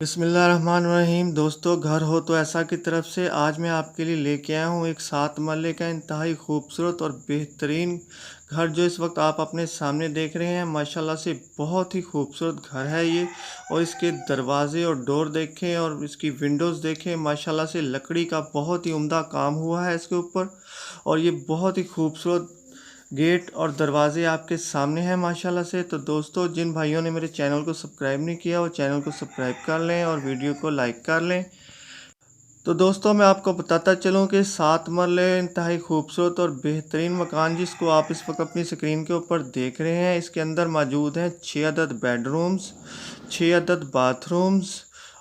बिस्मिल्लाहिर्रहमानिर्रहीम। दोस्तों, घर हो तो ऐसा की तरफ से आज मैं आपके लिए लेके आया हूँ एक 7 मरले का इंतहाई खूबसूरत और बेहतरीन घर। जो इस वक्त आप अपने सामने देख रहे हैं, माशाल्लाह से बहुत ही खूबसूरत घर है ये। और इसके दरवाजे और डोर देखें और इसकी विंडोज़ देखें, माशाल्लाह से लकड़ी का बहुत ही उम्दा काम हुआ है इसके ऊपर। और ये बहुत ही खूबसूरत गेट और दरवाजे आपके सामने हैं माशाल्लाह से। तो दोस्तों, जिन भाइयों ने मेरे चैनल को सब्सक्राइब नहीं किया वो चैनल को सब्सक्राइब कर लें और वीडियो को लाइक कर लें। तो दोस्तों, मैं आपको बताता चलूं कि 7 मरले इंतहाई खूबसूरत और बेहतरीन मकान जिसको आप इस वक्त अपनी स्क्रीन के ऊपर देख रहे हैं, इसके अंदर मौजूद हैं 6 अदद बेडरूम्स, 6 अदद बाथरूम्स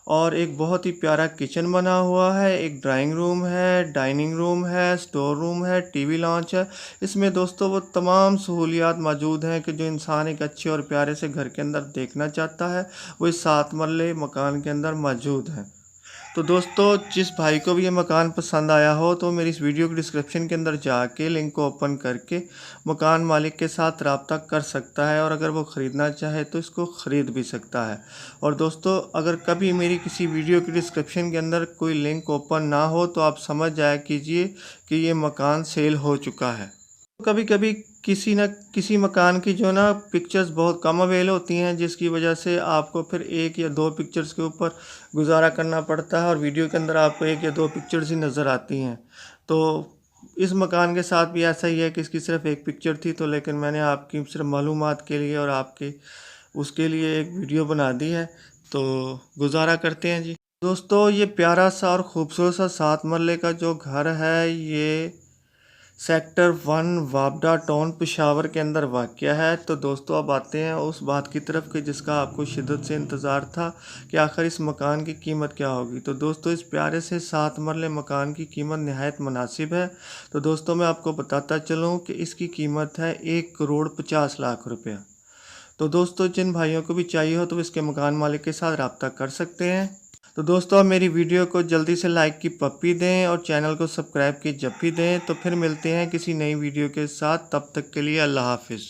और एक बहुत ही प्यारा किचन बना हुआ है। एक ड्राइंग रूम है, डाइनिंग रूम है, स्टोर रूम है, टीवी लॉन्च है। इसमें दोस्तों वो तमाम सहूलियात मौजूद हैं कि जो इंसान एक अच्छे और प्यारे से घर के अंदर देखना चाहता है, वो इस 7 मरले मकान के अंदर मौजूद हैं। तो दोस्तों, जिस भाई को भी ये मकान पसंद आया हो तो मेरी इस वीडियो के डिस्क्रिप्शन के अंदर जाके लिंक को ओपन करके मकान मालिक के साथ रब्ता कर सकता है, और अगर वो ख़रीदना चाहे तो इसको ख़रीद भी सकता है। और दोस्तों, अगर कभी मेरी किसी वीडियो के डिस्क्रिप्शन के अंदर कोई लिंक ओपन ना हो तो आप समझ जाया कीजिए कि ये मकान सेल हो चुका है। कभी कभी किसी न किसी मकान की जो ना पिक्चर्स बहुत कम अवेल होती हैं, जिसकी वजह से आपको फिर एक या दो पिक्चर्स के ऊपर गुजारा करना पड़ता है और वीडियो के अंदर आपको एक या दो पिक्चर्स ही नज़र आती हैं। तो इस मकान के साथ भी ऐसा ही है कि इसकी सिर्फ एक पिक्चर थी, तो लेकिन मैंने आपकी सिर्फ मालूमात के लिए और आपके उसके लिए एक वीडियो बना दी है। तो गुजारा करते हैं जी। दोस्तों, ये प्यारा सा और ख़ूबसूरत सा 7 मरले का जो घर है, ये सेक्टर 1 वापडा टाउन पेशावर के अंदर वाक़या है। तो दोस्तों, अब आते हैं उस बात की तरफ कि जिसका आपको शिद्दत से इंतज़ार था कि आखिर इस मकान की कीमत क्या होगी। तो दोस्तों, इस प्यारे से 7 मरले मकान की कीमत नहायत मुनासिब है। तो दोस्तों, मैं आपको बताता चलूँ कि इसकी कीमत है 1,50,00,000 रुपया। तो दोस्तों, जिन भाइयों को भी चाहिए हो तो इसके मकान मालिक के साथ रब्ता कर सकते हैं। तो दोस्तों, आप मेरी वीडियो को जल्दी से लाइक की पप्पी दें और चैनल को सब्सक्राइब की जप्पी दें। तो फिर मिलते हैं किसी नई वीडियो के साथ, तब तक के लिए अल्लाह हाफिज़।